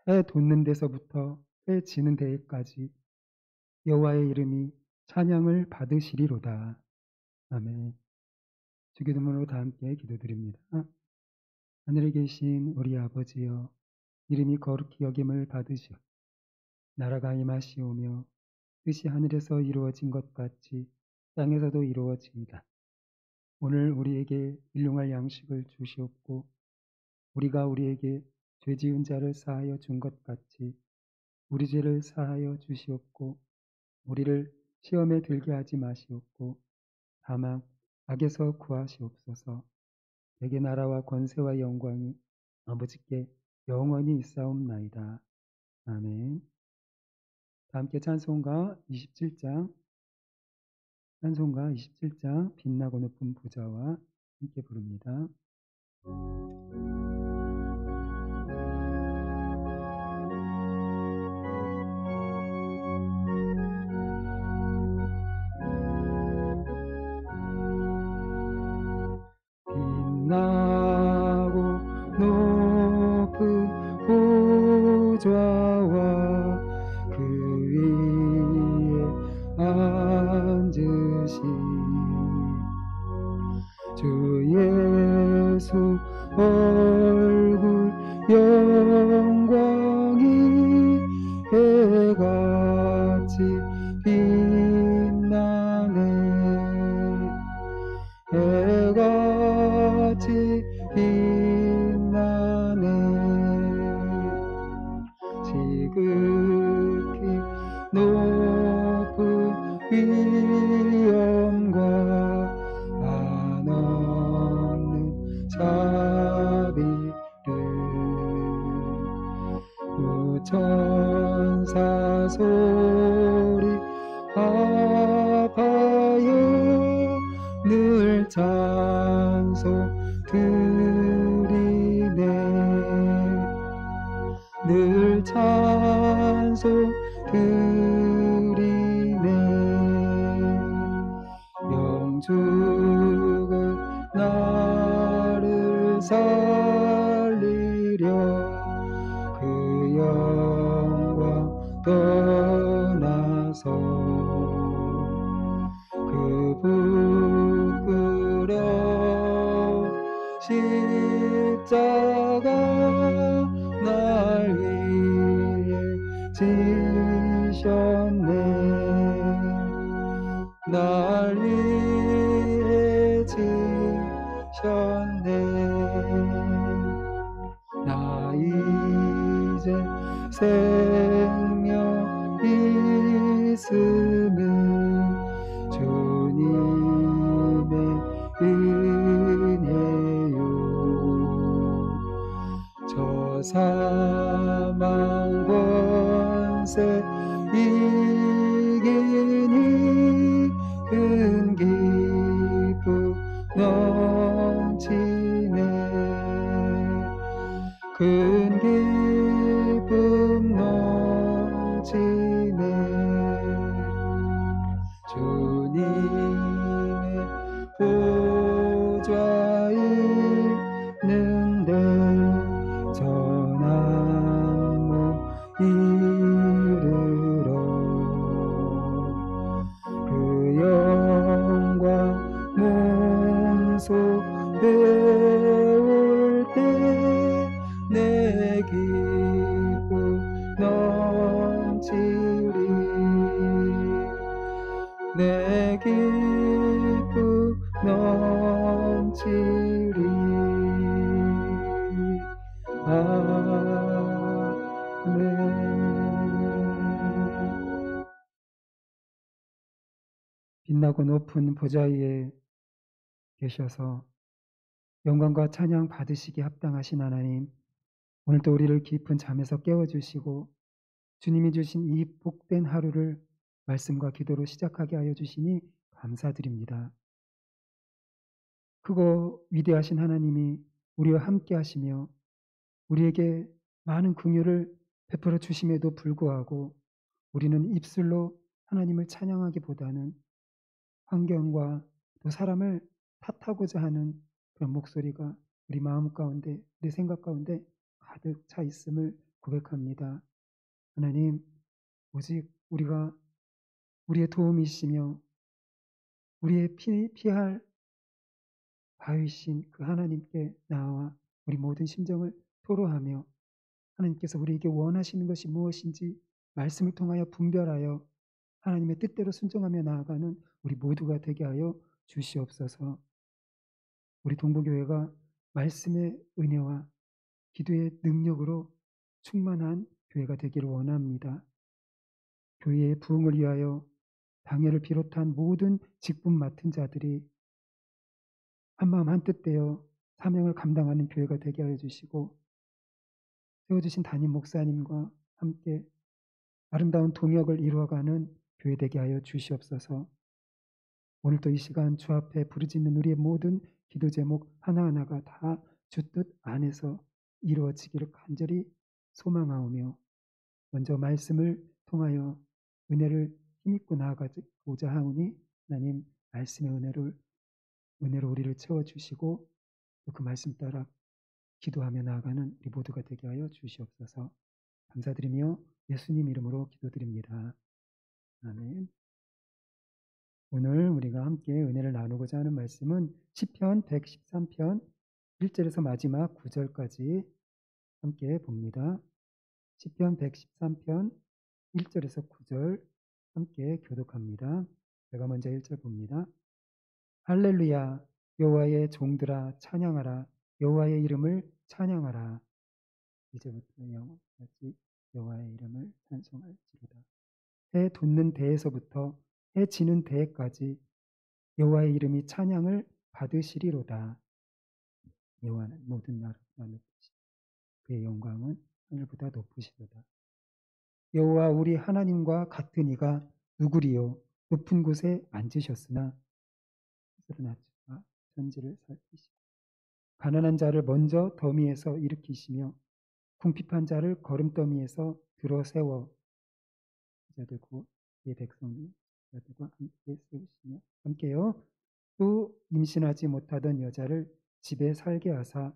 해 돋는 데서부터 해 지는 데까지 여호와의 이름이 찬양을 받으시리로다. 아멘. 주기도문으로 다 함께 기도드립니다. 하늘에 계신 우리 아버지여, 이름이 거룩히 여김을 받으시오. 나라가 임하시오며 뜻이 하늘에서 이루어진 것 같이 땅에서도 이루어지이다. 오늘 우리에게 일용할 양식을 주시옵고, 우리가 우리에게 죄 지은 자를 사하여 준 것 같이 우리 죄를 사하여 주시옵고, 우리를 시험에 들게 하지 마시옵고, 다만 악에서 구하시옵소서. 내게 나라와 권세와 영광이 아버지께 영원히 있사옵나이다. 아멘. 다 함께 찬송가 27장 빛나고 높은 보좌와 함께 부릅니다. 빛나고 높은 보좌와 그 위에 앉으신 주 예수 얼굴 영광이 해같이 빛나네. 해같이 빛나네. 지극히 높은 위엄과 한없는 자비를 천사 소리 합하여 늘 찬송 드리네. 늘 찬송 드리네. 영주가 나를 살리려 그 영광 떠나서 그 부끄러운 십자가 날 위해 지셨네. 날 위해 지셨네. 나 이제 생명 있음은 주님의 은혜요. 저 사망 권세 이기니 큰 기쁨 넘치네. 큰 기쁨 넘치네. 주님의 보좌에 있는데 전한 몸 이르러 그 영광 몸소 배울 때 내 기쁨 넘치리. 내 기쁨 넘치리. 아멘. 빛나고 높은 보좌 위에 계셔서 영광과 찬양 받으시기 합당하신 하나님, 오늘도 우리를 깊은 잠에서 깨워주시고 주님이 주신 이 복된 하루를 말씀과 기도로 시작하게 하여 주시니 감사드립니다. 크고 위대하신 하나님이 우리와 함께 하시며 우리에게 많은 긍휼을 베풀어 주심에도 불구하고 우리는 입술로 하나님을 찬양하기보다는 환경과 또 사람을 탓하고자 하는 그런 목소리가 우리 마음 가운데, 우리 생각 가운데 가득 차 있음을 고백합니다. 하나님, 오직 우리의 도움이시며 우리의 피할 바위신 그 하나님께 나와 우리 모든 심정을 토로하며 하나님께서 우리에게 원하시는 것이 무엇인지 말씀을 통하여 분별하여 하나님의 뜻대로 순종하며 나아가는 우리 모두가 되게 하여 주시옵소서. 우리 동부교회가 말씀의 은혜와 기도의 능력으로 충만한 교회가 되기를 원합니다. 교회의 부흥을 위하여 당회를 비롯한 모든 직분 맡은 자들이 한마음 한뜻 되어 사명을 감당하는 교회가 되게 하여 주시고, 세워주신 담임 목사님과 함께 아름다운 동역을 이루어가는 교회 되게 하여 주시옵소서. 오늘도 이 시간 주 앞에 부르짖는 우리의 모든 기도 제목 하나하나가 다 주 뜻 안에서 이루어지기를 간절히 소망하오며, 먼저 말씀을 통하여 은혜를 힘입고 나아가고자 하오니 하나님 말씀의 은혜로 우리를 채워주시고 또 그 말씀 따라 기도하며 나아가는 우리 모두가 되게 하여 주시옵소서. 감사드리며 예수님 이름으로 기도드립니다. 아멘. 오늘 우리가 함께 은혜를 나누고자 하는 말씀은 시편 113편 1절에서 마지막 9절까지 함께 봅니다. 시편 113편 1절에서 9절 함께 교독합니다. 제가 먼저 1절 봅니다. 할렐루야, 여호와의 종들아 찬양하라. 여호와의 이름을 찬양하라. 이제부터 영원까지 여호와의 이름을 찬송할지로다. 해 돋는 데에서부터 해 지는 데에까지 여호와의 이름이 찬양을 받으시리로다. 여호와는 모든 나라보다 높으시고 그의 영광은 하늘보다 높으시도다. 여호와 우리 하나님과 같은 이가 누구리요? 높은 곳에 앉으셨으나 스스로 낮추사 천지를 살피시고 가난한 자를 먼저 더미에서 일으키시며 궁핍한 자를 거름더미에서 들어세워 자들 곧 그의 백성이 자들과 함께 세우시며 함께요. 또 임신하지 못하던 여자를 집에 살게 하사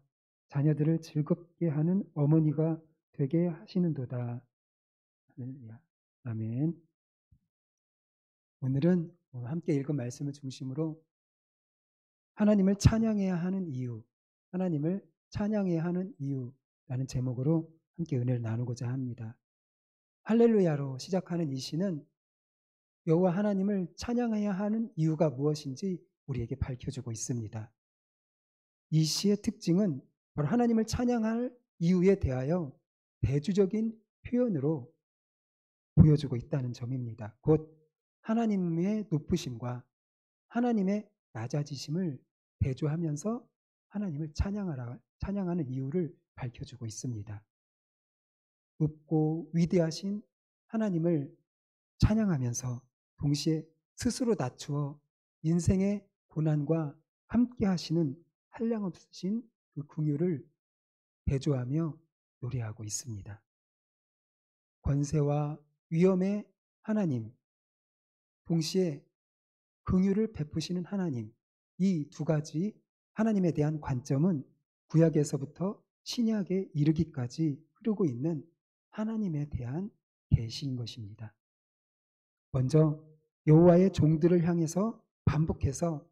자녀들을 즐겁게 하는 어머니가 되게 하시는도다. 할렐루야. 아멘. 오늘은 함께 읽은 말씀을 중심으로 하나님을 찬양해야 하는 이유, 하나님을 찬양해야 하는 이유라는 제목으로 함께 은혜를 나누고자 합니다. 할렐루야로 시작하는 이 시는 여호와 하나님을 찬양해야 하는 이유가 무엇인지 우리에게 밝혀주고 있습니다. 이 시의 특징은 바로 하나님을 찬양할 이유에 대하여 대주적인 표현으로 보여주고 있다는 점입니다. 곧 하나님의 높으심과 하나님의 낮아지심을 대조하면서 하나님을 찬양하는 이유를 밝혀주고 있습니다. 높고 위대하신 하나님을 찬양하면서 동시에 스스로 낮추어 인생의 고난과 함께 하시는 한량없으신 그 긍휼을 대조하며 노래하고 있습니다. 권세와 위엄의 하나님, 동시에 긍휼을 베푸시는 하나님, 이 두 가지 하나님에 대한 관점은 구약에서부터 신약에 이르기까지 흐르고 있는 하나님에 대한 계시인 것입니다. 먼저 여호와의 종들을 향해서 반복해서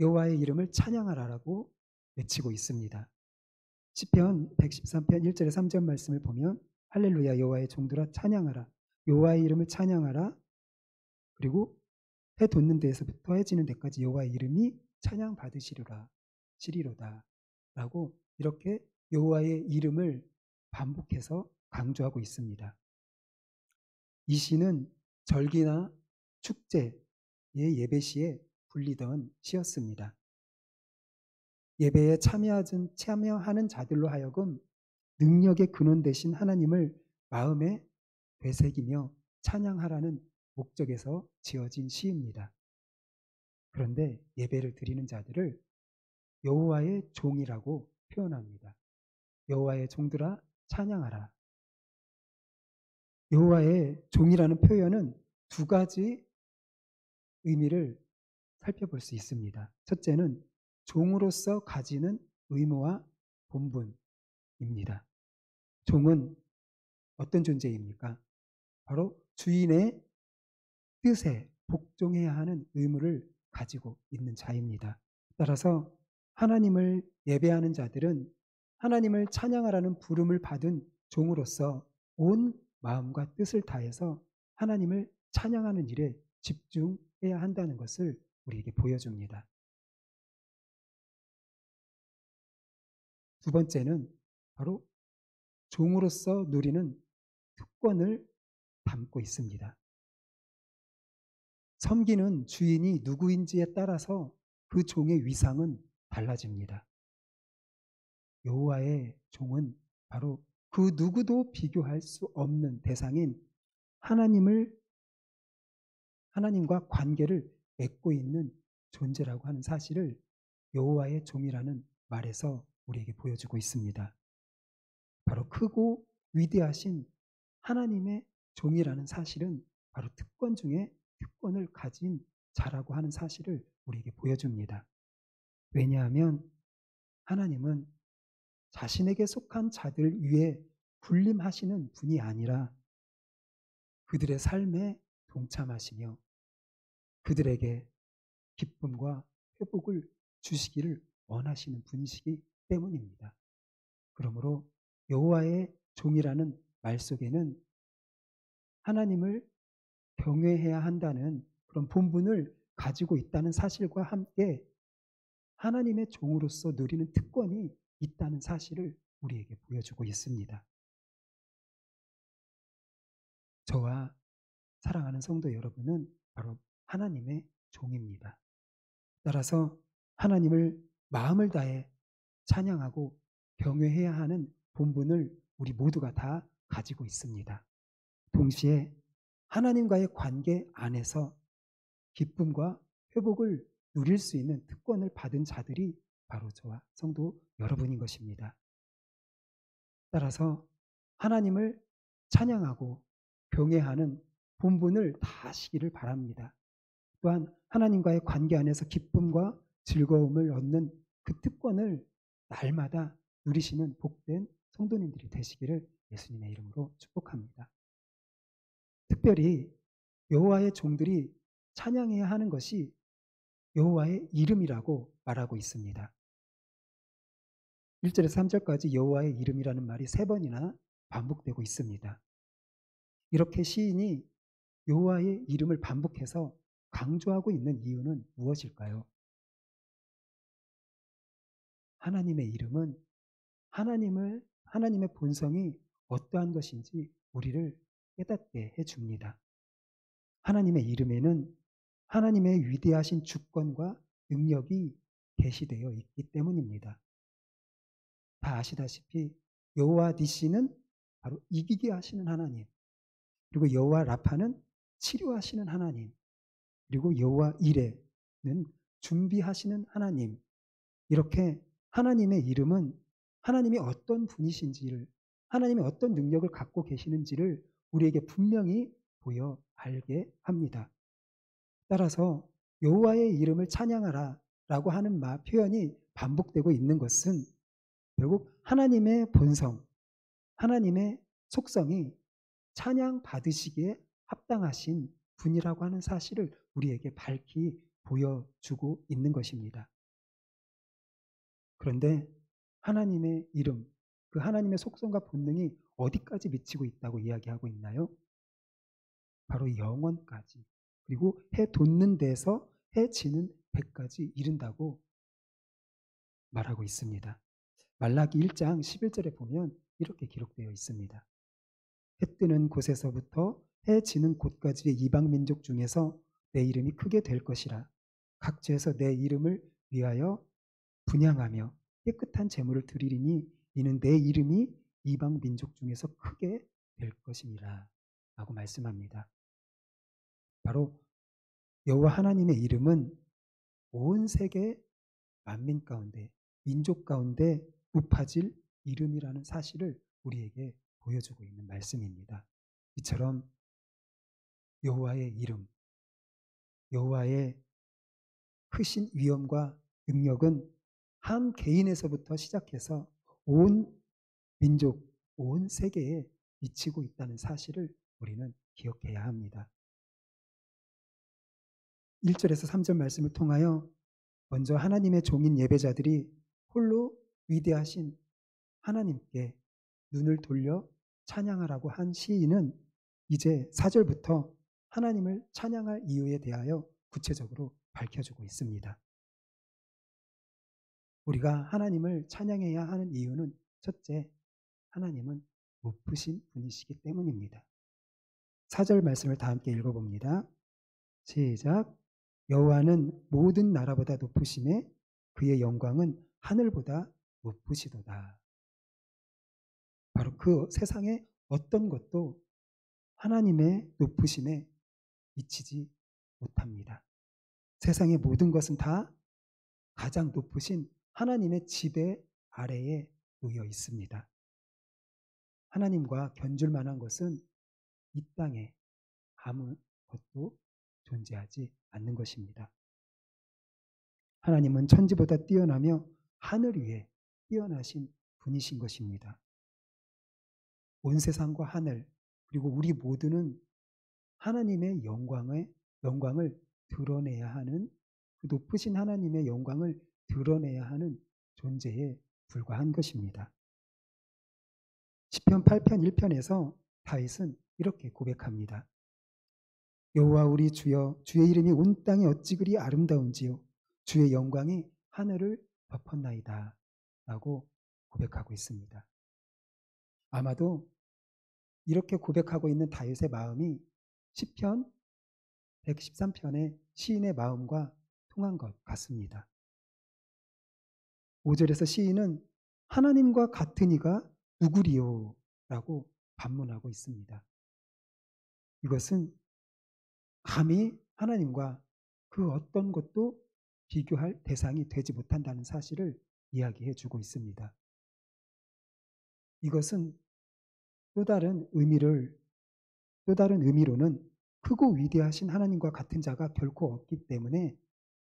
여호와의 이름을 찬양하라라고 외치고 있습니다. 시편 113편 1절에 3절 말씀을 보면 할렐루야 여호와의 종들아 찬양하라. 여호와의 이름을 찬양하라. 그리고 해 돋는 데에서부터 해 지는 데까지 여호와의 이름이 찬양 받으시리로다 라고 이렇게 여호와의 이름을 반복해서 강조하고 있습니다. 이 시는 절기나 축제의 예배 시에 불리던 시였습니다. 예배에 참여하는 자들로 하여금 능력의 근원 되신 하나님을 마음에 되새기며 찬양하라는 목적에서 지어진 시입니다. 그런데 예배를 드리는 자들을 여호와의 종이라고 표현합니다. 여호와의 종들아 찬양하라. 여호와의 종이라는 표현은 두 가지 의미를 살펴볼 수 있습니다. 첫째는 종으로서 가지는 의무와 본분입니다. 종은 어떤 존재입니까? 바로 주인의 뜻에 복종해야 하는 의무를 가지고 있는 자입니다. 따라서 하나님을 예배하는 자들은 하나님을 찬양하라는 부름을 받은 종으로서 온 마음과 뜻을 다해서 하나님을 찬양하는 일에 집중해야 한다는 것을 우리에게 보여줍니다. 두 번째는 바로 종으로서 누리는 특권을 담고 있습니다. 섬기는 주인이 누구인지에 따라서 그 종의 위상은 달라집니다. 여호와의 종은 바로 그 누구도 비교할 수 없는 대상인 하나님과 관계를 맺고 있는 존재라고 하는 사실을 여호와의 종이라는 말에서 우리에게 보여주고 있습니다. 바로 크고 위대하신 하나님의 종이라는 사실은 바로 특권 중에 특권을 가진 자라고 하는 사실을 우리에게 보여줍니다. 왜냐하면 하나님은 자신에게 속한 자들 위에 군림하시는 분이 아니라 그들의 삶에 동참하시며 그들에게 기쁨과 회복을 주시기를 원하시는 분이시기 때문입니다. 그러므로 여호와의 종이라는 말 속에는 하나님을 경외해야 한다는 그런 본분을 가지고 있다는 사실과 함께 하나님의 종으로서 누리는 특권이 있다는 사실을 우리에게 보여주고 있습니다. 저와 사랑하는 성도 여러분은 바로 하나님의 종입니다. 따라서 하나님을 마음을 다해 찬양하고 경외해야 하는 본분을 우리 모두가 다 가지고 있습니다. 동시에 하나님과의 관계 안에서 기쁨과 회복을 누릴 수 있는 특권을 받은 자들이 바로 저와 성도 여러분인 것입니다. 따라서 하나님을 찬양하고 경외하는 본분을 다하시기를 바랍니다. 또한 하나님과의 관계 안에서 기쁨과 즐거움을 얻는 그 특권을 날마다 누리시는 복된 성도님들이 되시기를 예수님의 이름으로 축복합니다. 특별히 여호와의 종들이 찬양해야 하는 것이 여호와의 이름이라고 말하고 있습니다. 1절에서 3절까지 여호와의 이름이라는 말이 3번이나 반복되고 있습니다. 이렇게 시인이 여호와의 이름을 반복해서 강조하고 있는 이유는 무엇일까요? 하나님의 이름은 하나님의 본성이 어떠한 것인지 우리를 깨닫게 해줍니다. 하나님의 이름에는 하나님의 위대하신 주권과 능력이 계시되어 있기 때문입니다. 다 아시다시피 여호와 니시는 바로 이기게 하시는 하나님, 그리고 여호와 라파는 치료하시는 하나님, 그리고 여호와 이레는 준비하시는 하나님. 이렇게 하나님의 이름은 하나님이 어떤 분이신지를, 하나님이 어떤 능력을 갖고 계시는지를 우리에게 분명히 보여 알게 합니다. 따라서 여호와의 이름을 찬양하라 라고 하는 표현이 반복되고 있는 것은 결국 하나님의 본성, 하나님의 속성이 찬양 받으시기에 합당하신 분이라고 하는 사실을 우리에게 밝히 보여주고 있는 것입니다. 그런데 하나님의 이름, 그 하나님의 속성과 본능이 어디까지 미치고 있다고 이야기하고 있나요? 바로 영원까지, 그리고 해 돋는 데서 해 지는 데까지 이른다고 말하고 있습니다. 말라기 1장 11절에 보면 이렇게 기록되어 있습니다. 해 뜨는 곳에서부터 해 지는 곳까지의 이방 민족 중에서 내 이름이 크게 될 것이라. 각지에서 내 이름을 위하여 분향하며 깨끗한 제물을 드리리니 이는 내 이름이 이방 민족 중에서 크게 될 것이니라 라고 말씀합니다. 바로 여호와 하나님의 이름은 온 세계 만민 가운데, 민족 가운데 높아질 이름이라는 사실을 우리에게 보여주고 있는 말씀입니다. 이처럼 여호와의 이름, 여호와의 크신 위엄과 능력은 한 개인에서부터 시작해서 온 민족, 온 세계에 미치고 있다는 사실을 우리는 기억해야 합니다. 1절에서 3절 말씀을 통하여 먼저 하나님의 종인 예배자들이 홀로 위대하신 하나님께 눈을 돌려 찬양하라고 한 시인은 이제 4절부터 하나님을 찬양할 이유에 대하여 구체적으로 밝혀주고 있습니다. 우리가 하나님을 찬양해야 하는 이유는 첫째, 하나님은 높으신 분이시기 때문입니다. 4절 말씀을 다 함께 읽어봅니다. 시작. 여호와는 모든 나라보다 높으심에 그의 영광은 하늘보다 높으시도다. 바로 그 세상의 어떤 것도 하나님의 높으심에 미치지 못합니다. 세상의 모든 것은 다 가장 높으신 하나님의 지배 아래에 놓여 있습니다. 하나님과 견줄 만한 것은 이 땅에 아무것도 존재하지 않는 것입니다. 하나님은 천지보다 뛰어나며 하늘 위에 뛰어나신 분이신 것입니다. 온 세상과 하늘 그리고 우리 모두는 하나님의 영광을 드러내야 하는 그 높으신 하나님의 영광을 드러내야 하는 존재에 불과한 것입니다. 시편 8편 1편에서 다윗은 이렇게 고백합니다. 여호와 우리 주여, 주의 이름이 온 땅에 어찌 그리 아름다운지요, 주의 영광이 하늘을 덮었나이다 라고 고백하고 있습니다. 아마도 이렇게 고백하고 있는 다윗의 마음이 시편 113편의 시인의 마음과 통한 것 같습니다. 5절에서 시인은 하나님과 같은 이가 누구리요? 라고 반문하고 있습니다. 이것은 감히 하나님과 그 어떤 것도 비교할 대상이 되지 못한다는 사실을 이야기해 주고 있습니다. 이것은 또 다른 의미로는 크고 위대하신 하나님과 같은 자가 결코 없기 때문에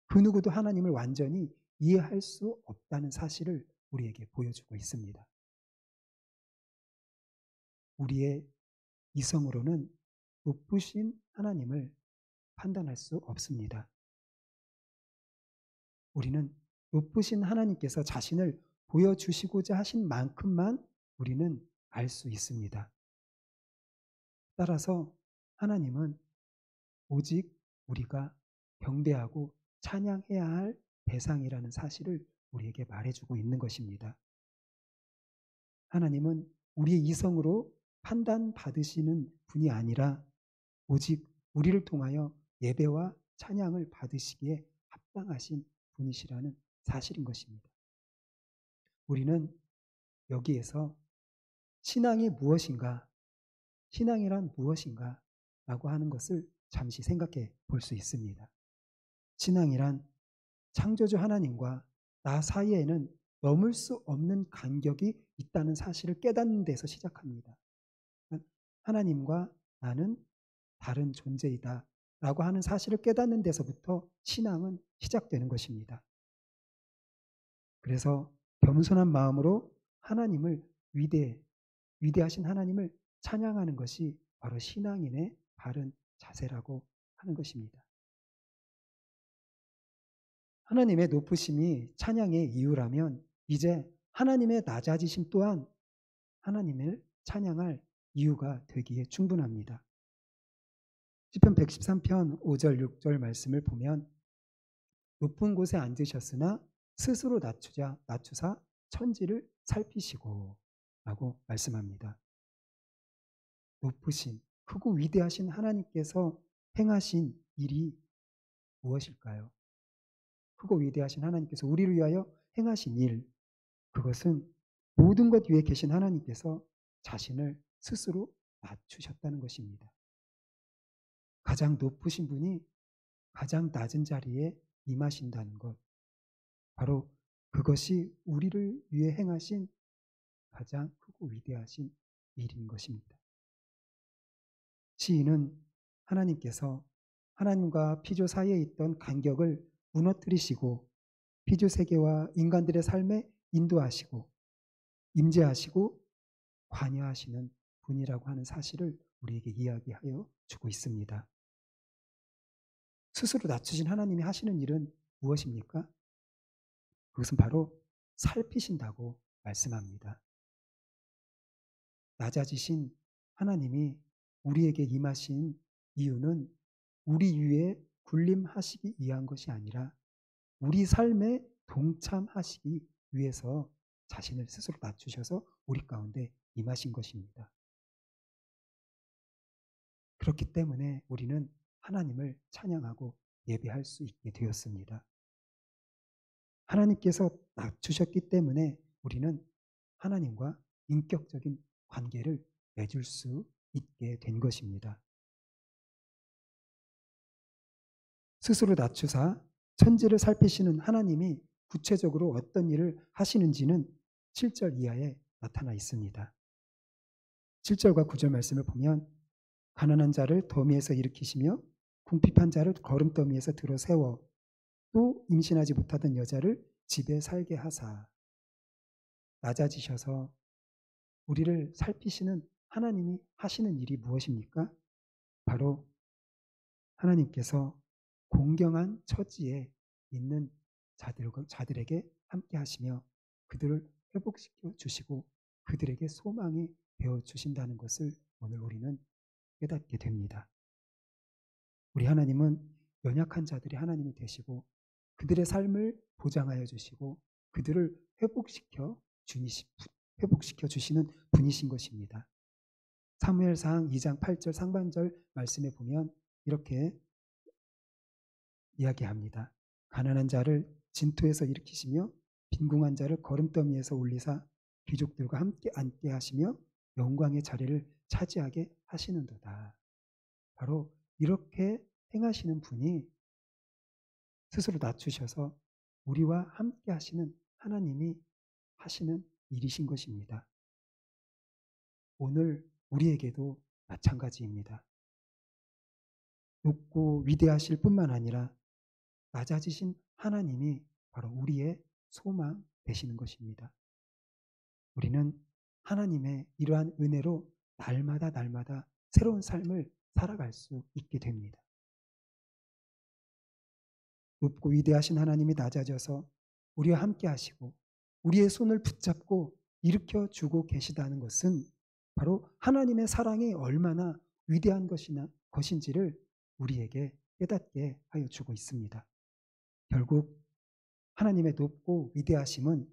그 누구도 하나님을 완전히 이해할 수 없다는 사실을 우리에게 보여주고 있습니다. 우리의 이성으로는 높으신 하나님을 판단할 수 없습니다. 우리는 높으신 하나님께서 자신을 보여주시고자 하신 만큼만 우리는 알 수 있습니다. 따라서 하나님은 오직 우리가 경배하고 찬양해야 할 대상이라는 사실을 우리에게 말해주고 있는 것입니다. 하나님은 우리의 이성으로 판단받으시는 분이 아니라 오직 우리를 통하여 예배와 찬양을 받으시기에 합당하신 분이시라는 사실인 것입니다. 우리는 여기에서 신앙이 무엇인가, 신앙이란 무엇인가 라고 하는 것을 잠시 생각해 볼 수 있습니다. 신앙이란 창조주 하나님과 나 사이에는 넘을 수 없는 간격이 있다는 사실을 깨닫는 데서 시작합니다. 하나님과 나는 다른 존재이다 라고 하는 사실을 깨닫는 데서부터 신앙은 시작되는 것입니다. 그래서 겸손한 마음으로 하나님을 위대하신 하나님을 찬양하는 것이 바로 신앙인의 바른 자세라고 하는 것입니다. 하나님의 높으심이 찬양의 이유라면 이제 하나님의 낮아지심 또한 하나님을 찬양할 이유가 되기에 충분합니다. 시편 113편 5절 6절 말씀을 보면 높은 곳에 앉으셨으나 스스로 낮추사 천지를 살피시고 라고 말씀합니다. 높으신 크고 위대하신 하나님께서 행하신 일이 무엇일까요? 크고 위대하신 하나님께서 우리를 위하여 행하신 일, 그것은 모든 것 위에 계신 하나님께서 자신을 스스로 낮추셨다는 것입니다. 가장 높으신 분이 가장 낮은 자리에 임하신다는 것, 바로 그것이 우리를 위해 행하신 가장 크고 위대하신 일인 것입니다. 시인은 하나님께서 하나님과 피조 사이에 있던 간격을 무너뜨리시고 피조 세계와 인간들의 삶에 인도하시고 임재하시고 관여하시는 분이라고 하는 사실을 우리에게 이야기하여 주고 있습니다. 스스로 낮추신 하나님이 하시는 일은 무엇입니까? 그것은 바로 살피신다고 말씀합니다. 낮아지신 하나님이 우리에게 임하신 이유는 우리 위에 군림하시기 위한 것이 아니라 우리 삶에 동참하시기 위해서 자신을 스스로 낮추셔서 우리 가운데 임하신 것입니다. 그렇기 때문에 우리는 하나님을 찬양하고 예배할 수 있게 되었습니다. 하나님께서 낮추셨기 때문에 우리는 하나님과 인격적인 관계를 맺을 수 있게 된 것입니다. 스스로 낮추사 천지를 살피시는 하나님이 구체적으로 어떤 일을 하시는지는 7절 이하에 나타나 있습니다. 7절과 9절 말씀을 보면 가난한 자를 더미에서 일으키시며 궁핍한 자를 거름더미에서 들어 세워 또 임신하지 못하던 여자를 집에 살게 하사. 낮아지셔서 우리를 살피시는 하나님이 하시는 일이 무엇입니까? 바로 하나님께서 공경한 처지에 있는 자들에게 함께 하시며 그들을 회복시켜 주시고 그들에게 소망이 되어 주신다는 것을 오늘 우리는 깨닫게 됩니다. 우리 하나님은 연약한 자들이 하나님이 되시고 그들의 삶을 보장하여 주시고 그들을 회복시켜 주시는 분이신 것입니다. 사무엘상 2장 8절 상반절 말씀에 보면 이렇게 이야기합니다. 가난한 자를 진토에서 일으키시며 빈궁한 자를 거름더미에서 올리사 귀족들과 함께 앉게 하시며 영광의 자리를 차지하게 하시는도다. 바로 이렇게 행하시는 분이 스스로 낮추셔서 우리와 함께 하시는 하나님이 하시는 일이신 것입니다. 오늘 우리에게도 마찬가지입니다. 높고 위대하실 뿐만 아니라 낮아지신 하나님이 바로 우리의 소망 되시는 것입니다. 우리는 하나님의 이러한 은혜로 날마다 새로운 삶을 살아갈 수 있게 됩니다. 높고 위대하신 하나님이 낮아져서 우리와 함께 하시고 우리의 손을 붙잡고 일으켜 주고 계시다는 것은 바로 하나님의 사랑이 얼마나 위대한 것인지를 우리에게 깨닫게 하여 주고 있습니다. 결국 하나님의 높고 위대하심은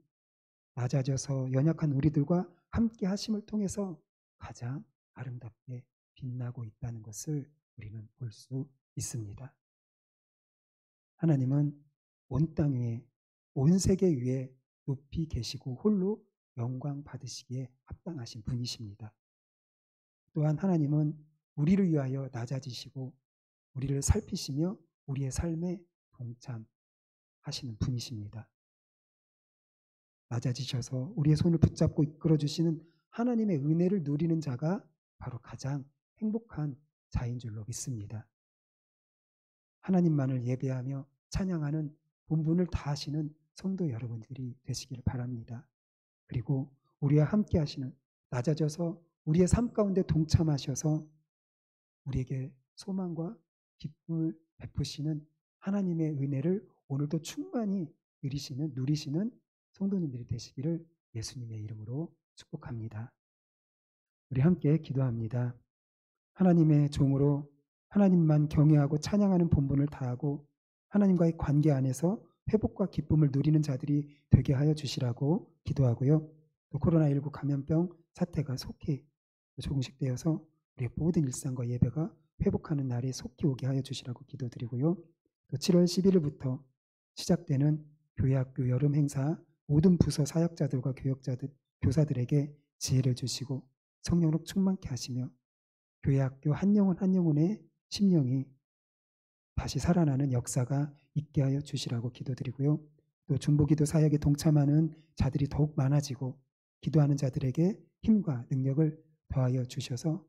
낮아져서 연약한 우리들과 함께 하심을 통해서 가장 아름답게 빛나고 있다는 것을 우리는 볼 수 있습니다. 하나님은 온 땅 위에 온 세계 위에 높이 계시고 홀로 영광 받으시기에 합당하신 분이십니다. 또한 하나님은 우리를 위하여 낮아지시고 우리를 살피시며 우리의 삶에 동참하시는 분이십니다. 낮아지셔서 우리의 손을 붙잡고 이끌어주시는 하나님의 은혜를 누리는 자가 바로 가장 행복한 자인 줄로 믿습니다. 하나님만을 예배하며 찬양하는 본분을 다하시는 성도 여러분들이 되시길 바랍니다. 그리고 우리와 함께 하시는 낮아져서 우리의 삶 가운데 동참하셔서 우리에게 소망과 기쁨을 베푸시는 하나님의 은혜를 오늘도 충만히 누리시는 성도님들이 되시기를 예수님의 이름으로 축복합니다. 우리 함께 기도합니다. 하나님의 종으로 하나님만 경외하고 찬양하는 본분을 다하고 하나님과의 관계 안에서 회복과 기쁨을 누리는 자들이 되게 하여 주시라고 기도하고요. 또 코로나19 감염병 사태가 속히 종식되어서 우리의 모든 일상과 예배가 회복하는 날이 속히 오게 하여 주시라고 기도드리고요. 또 7월 11일부터 시작되는 교회학교 여름 행사 모든 부서 사역자들과 교사들에게 지혜를 주시고 성령으로 충만케 하시며 교회학교 한 영혼 한 영혼의 심령이 다시 살아나는 역사가 있게 하여 주시라고 기도드리고요. 또 중보기도 사역에 동참하는 자들이 더욱 많아지고 기도하는 자들에게 힘과 능력을 더하여 주셔서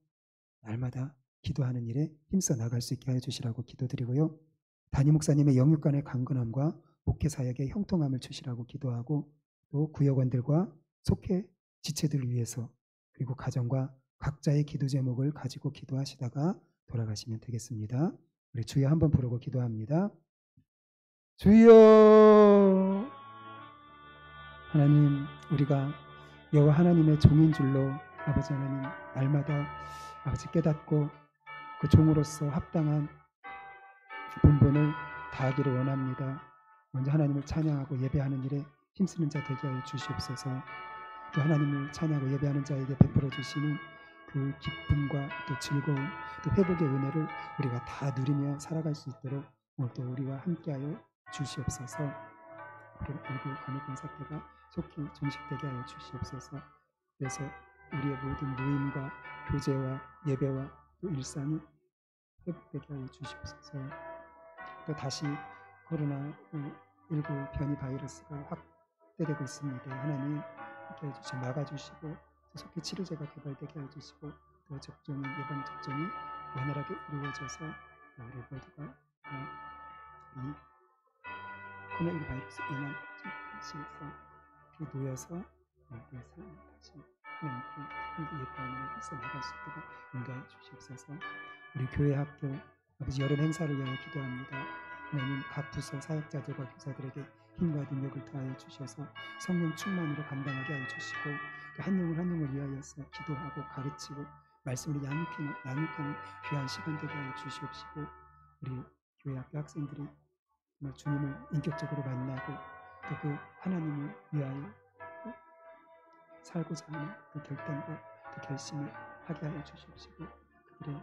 날마다 기도하는 일에 힘써 나갈 수 있게 하여 주시라고 기도드리고요. 담임 목사님의 영육간의 강건함과 목회 사역의 형통함을 주시라고 기도하고 또 구역원들과 속회 지체들을 위해서 그리고 가정과 각자의 기도 제목을 가지고 기도하시다가 돌아가시면 되겠습니다. 우리 주여 한번 부르고 기도합니다. 주여. 하나님, 우리가 여호와 하나님의 종인 줄로 아버지 하나님 날마다 아버지 깨닫고 그 종으로서 합당한 본분을 다하기를 원합니다. 먼저 하나님을 찬양하고 예배하는 일에 힘쓰는 자 되게 하여 주시옵소서. 또 하나님을 찬양하고 예배하는 자에게 베풀어 주시는 그 기쁨과 또 즐거움, 또 회복의 은혜를 우리가 다 누리며 살아갈 수 있도록 오늘도 우리와 함께하여 주시옵소서. 그리고 간혹한 사태가 속히 종식되게 하여 주시옵소서. 그래서 우리의 모든 모임과 교제와 예배와 또 일상이 회복되게 하여 주시옵소서. 또 다시 코로나19 변이 바이러스가 확대되고 있습니다. 하나님 함께 해주시고 막아주시고 속히 치료제가 개발되게 해주시고 또 접종이 예방 접종이 원활하게 이루어져서 우리 모두가 이 코로나19 바이러스 인한 실에서 놓여서 우리의 삶을 다시 하나님께 예배하며 나갈 수 있도록 인도해 주시옵소서. 우리 교회 학교 아버지 여름 행사를 위하여 기도합니다. 하나님 각 부서 사역자들과 교사들에게 힘과 능력을 더하여 주셔서 성령 충만으로 감당하게 하여 주시고 한 영혼 한 영혼을 위하여서 기도하고 가르치고 말씀을 양육하는 귀한 시간 되게 하여 주시옵시고 우리 교회 학교 학생들이 정말 주님을 인격적으로 만나고 또 그 하나님을 위하여 살고자 하는 그 결단과 그 결심을 하게 하여 주시옵시고 그들의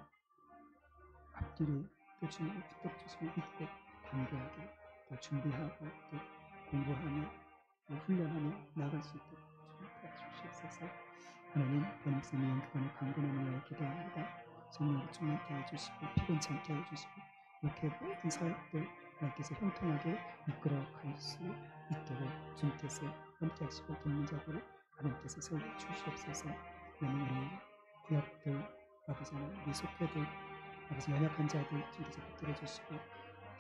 앞길이 또 주님을 붙들어 주시면 믿고 담대하게 또 준비하고 또 공부하며 또 훈련하며 나갈 수 있도록 주님 도와주시옵소서. 하나님 변목사님 연극관의 강건함을 위하여 기도합니다. 성령으로 충만케 해주시고 피곤치 않게 해주시고 이렇게 모든 사역들 하나님께서 형통하게 이끌어갈 수 있도록 주님께서 함께 하시고 돕는 자들을 하나님께서 세워주시옵소서. 하나님 우리 구역들 아버지 우리 속회들 아버지 연약한 자들 주께서 붙들어 주시고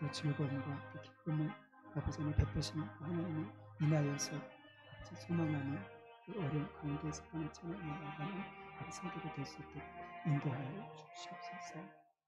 또 즐거움과 또 기쁨을 아버지 하나님 베푸시는 하나님을 인하여서 아버지 소망하는 그 어려운 가운데서 하나님 찬양하며 나가는 아버지 성도가 될 수 있도록 인도하여 주시옵소서.